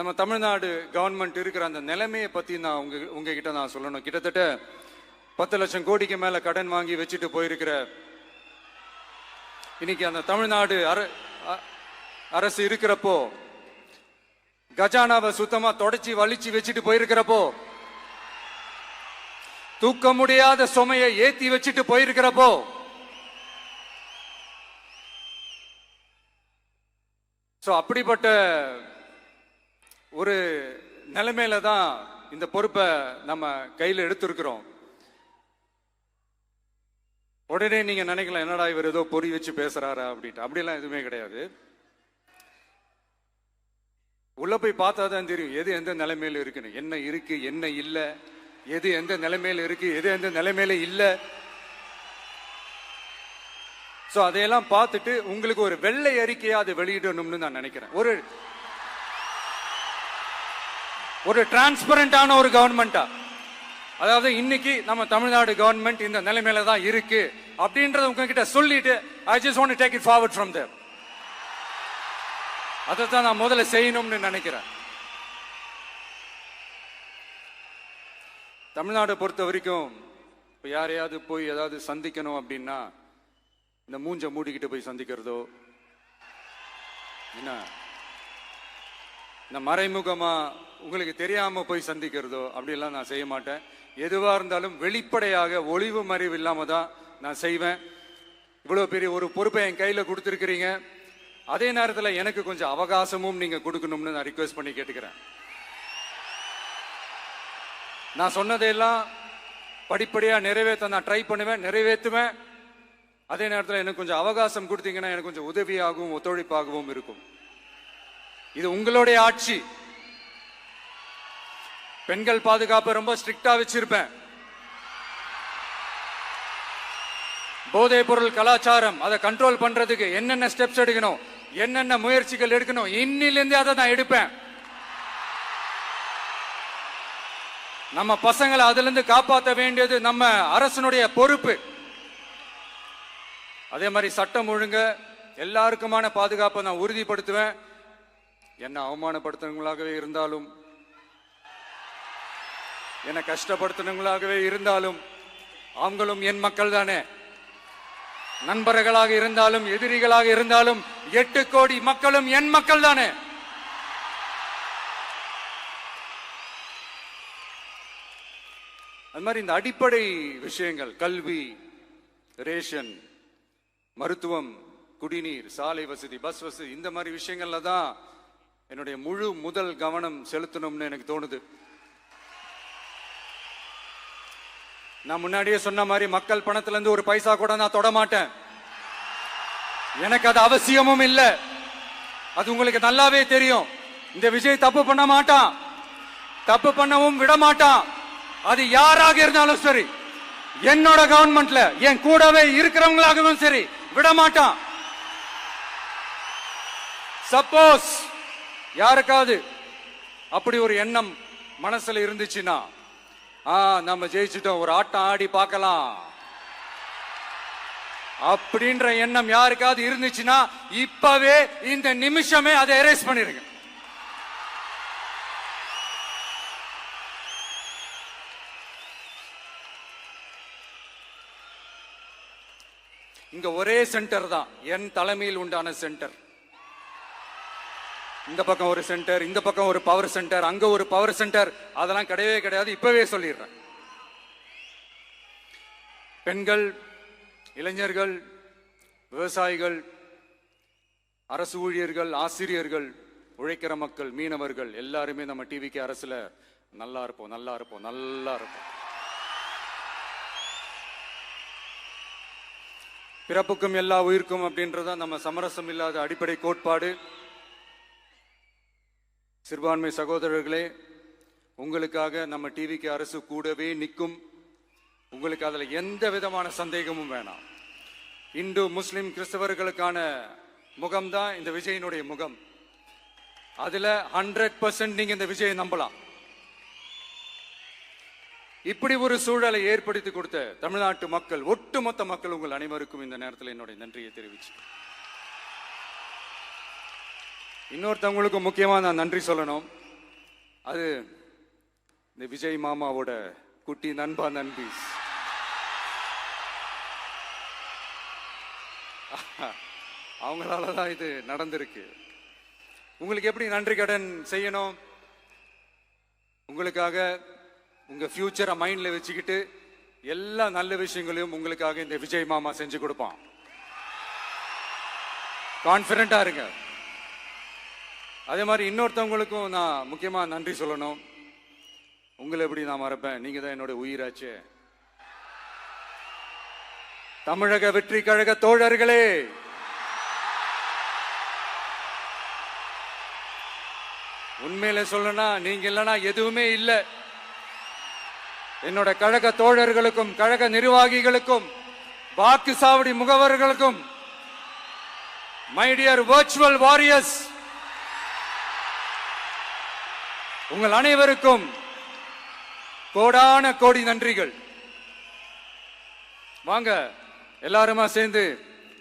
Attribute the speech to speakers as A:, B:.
A: நம்ம தமிழ்நாடு கவர்மெண்ட் இருக்கிற அந்த நிலைமையை பத்தி நான் உங்ககிட்ட நான் சொல்லணும். கிட்டத்தட்ட 10 லட்சம் கோடிக்கு மேல கடன் வாங்கி வச்சுட்டு போயிருக்கிற இன்னைக்கு அந்த தமிழ்நாடு அரசு இருக்கிறப்போ, கஜானாவை சுத்தமா தொடச்சி வலிச்சு வச்சுட்டு போயிருக்கிறப்போ, தூக்க முடியாத சுமையை ஏத்தி வச்சுட்டு போயிருக்கிறப்போ, அப்படிப்பட்ட ஒரு நிலைமையில தான் இந்த பொறுப்பை நம்ம கையில் எடுத்திருக்கிறோம். உடனே நீங்க நினைக்கலாம், என்னடா இவர் ஏதோ பொறி வச்சு பேசுறாரா அப்படின்ட்டு. அப்படிலாம் எதுவுமே கிடையாது. உள்ள போய் பார்த்தா தான் தெரியும் எது எந்த நிலைமையில இருக்குன்னு, என்ன இருக்கு என்ன இல்லை, எது எந்த நிலைமையில இருக்கு எது எந்த நிலைமையில இல்லை. அதையெல்லாம் பார்த்துட்டு உங்களுக்கு ஒரு வெள்ளை அறிக்கையா அதை வெளியிடணும்னு நான் நினைக்கிறேன். ஒரு டிரான்ஸ்பரண்டான ஒரு கவர்மெண்டா, அதாவது இன்னைக்கு நம்ம தமிழ்நாடு கவர்மெண்ட் இந்த நிலைமையில தான் இருக்கு அப்படின்றத உங்ககிட்ட சொல்லிட்டு I just want to take it forward from there. அதை தான் நான் முதல்ல செய்யணும்னு நினைக்கிறேன். தமிழ்நாடை பொறுத்த வரைக்கும் இப்போ யாரையாவது போய் ஏதாவது சந்திக்கணும் அப்படின்னா இந்த மூஞ்ச மூடிக்கிட்டு போய் சந்திக்கிறதோ, என்ன இந்த மறைமுகமா உங்களுக்கு தெரியாம போய் சந்திக்கிறதோ அப்படிலாம் நான் செய்ய மாட்டேன். எதுவா இருந்தாலும் வெளிப்படையாக ஒளிவு மறைவு இல்லாம தான் நான் செய்வேன். இவ்வளவு பெரிய ஒரு பொறுப்பை என் கையில கொடுத்துருக்கிறீங்க. அதே நேரத்தில் எனக்கு கொஞ்சம் அவகாசமும் நீங்க கொடுக்கணும்னு நான் ரிக்வெஸ்ட் பண்ணி கேட்டுக்கிறேன். நான் சொன்னதையெல்லாம் படிப்படியா நிறைவேற்ற நான் ட்ரை பண்ணுவேன், நிறைவேற்றுவேன். அதே நேரத்தில் எனக்கு கொஞ்சம் அவகாசம் கொடுத்தீங்கன்னா எனக்கு கொஞ்சம் உதவியாகவும் ஒத்துழைப்பாகவும் இருக்கும். இது உங்களுடைய ஆட்சி. பெண்கள் பாதுகாப்பை ரொம்ப ஸ்ட்ரிக்டா வச்சிருப்பேன். போதைப் பொருள் கலாச்சாரம் அதை கண்ட்ரோல் பண்றதுக்கு என்னென்ன ஸ்டெப்ஸ் எடுக்கணும், என்னென்ன முயற்சிகள் எடுக்கணும், இன்னிலிருந்தே அதை நான் எடுப்பேன். நம்ம பசங்களை அதுல இருந்து காப்பாற்ற வேண்டியது நம்ம அரசனுடைய பொறுப்பு. அதே மாதிரி சட்டம் ஒழுங்கு எல்லாருக்குமான பாதுகாப்பை நான் உறுதிப்படுத்துவேன். என்ன அவமானப்படுத்துறவங்களாகவே இருந்தாலும், என்ன கஷ்டப்படுத்துறவங்களாகவே இருந்தாலும், அவங்களும் என் மக்கள் தானே. நண்பர்களாக இருந்தாலும் எதிரிகளாக இருந்தாலும் 8 கோடி மக்களும் என் மக்கள் தானே. அது மாதிரி இந்த அடிப்படை விஷயங்கள், கல்வி, ரேஷன், மருத்துவம், குடிநீர், சாலை வசதி, பஸ் வசதி, இந்த மாதிரி விஷயங்கள்ல தான் என்னுடைய முதல் கவனம் செலுத்தணும்னு எனக்கு தோணுது. நான் முன்னாடியே சொன்ன மாதிரி மக்கள் பணத்துல இருந்து ஒரு பைசா கூட நான் தொட மாட்டேன். எனக்கு அது அவசியமும் இல்லை. அது உங்களுக்கு நல்லாவே தெரியும். இந்த விஜய் தப்பு பண்ண மாட்டான், தப்பு பண்ணவும் விட மாட்டான். அது யாராக இருந்தாலும் சரி, என்னோட கவர்மெண்ட்ல என் கூடவே இருக்கிறவங்களாகவும் சரி விட மாட்டான். சப்போஸ் யாருக்காவது அப்படி ஒரு எண்ணம் மனசுல இருந்துச்சுன்னா, நம்ம ஜெயிச்சுட்டோம், ஒரு ஆட்டம் ஆடி பார்க்கலாம் அப்படின்ற எண்ணம் யாருக்காவது இருந்துச்சுன்னா இப்பவே இந்த நிமிஷமே அதை எரேஸ் பண்ணிருங்க. இங்க ஒரே சென்டர் தான், என் தலைமையில் உண்டான சென்டர். இந்த பக்கம் ஒரு சென்டர், இந்த பக்கம் ஒரு பவர் சென்டர், அங்க ஒரு பவர் சென்டர், அதெல்லாம் கிடையவே கிடையாது. இப்பவே சொல்லிடுறேன். பெண்கள், இளைஞர்கள், விவசாயிகள், அரசு ஊழியர்கள், ஆசிரியர்கள், உழைக்கிற மக்கள், மீனவர்கள் எல்லாருமே நம்ம டிவிக்கு அரசுல நல்லா இருப்போம், நல்லா இருப்போம், நல்லா இருப்போம். பிறப்புக்கும் எல்லா உயிர்க்கும் அப்படின்றத நம்ம சமரசம் இல்லாத அடிப்படை கோட்பாடு. சிறுபான்மை சகோதரர்களே, உங்களுக்காக நம்ம டிவிக்கு அரசு கூடவே நிற்கும். உங்களுக்கு அதுல எந்த விதமான சந்தேகமும் வேணாம். இந்து, முஸ்லிம், கிறிஸ்தவர்களுக்கான முகம்தான் இந்த விஜயனுடைய முகம். அதுல 100% நீங்க இந்த விஜயை நம்பலாம். இப்படி ஒரு சூழலை ஏற்படுத்தி கொடுத்த தமிழ்நாட்டு மக்கள், ஒட்டுமொத்த மக்கள், உங்கள் அனைவருக்கும் இந்த நேரத்தில் என்னுடைய நன்றியை தெரிவிச்சு, இன்னொருத்தவங்களுக்கு முக்கியமா நான் நன்றி சொல்லணும். அது இந்த விஜய் மாமாவோட குட்டி நண்பா நண்பீஸ். அவங்களாலதான் இது நடந்திருக்கு. உங்களுக்கு எப்படி நன்றி கடன் செய்யணும்? உங்களுக்காக உங்க ஃபியூச்சரை மைண்ட்ல வச்சுக்கிட்டு எல்லா நல்ல விஷயங்களையும் உங்களுக்காக இந்த விஜய் மாமா செஞ்சு கொடுப்பான். கான்பிடண்டா இருங்க. அதே மாதிரி இன்னொருத்தவங்களுக்கும் நான் முக்கியமா நன்றி சொல்லணும். உங்களை எப்படி நான் மறப்பேன்? நீங்க தான் என்னோட உயிராச்சே. தமிழக வெற்றி கழக தோழர்களே, உண்மையில சொல்லனா நீங்க இல்லைன்னா எதுவுமே இல்லை. என்னோட கழக தோழர்களுக்கும் கழக நிர்வாகிகளுக்கும் வாக்கு சாவடி முகவர்களுக்கும், மை டியர் வர்ச்சுவல் வாரியர்ஸ், உங்கள் அனைவருக்கும் கோடான கோடி நன்றிகள். வாங்க எல்லாருமா சேர்ந்து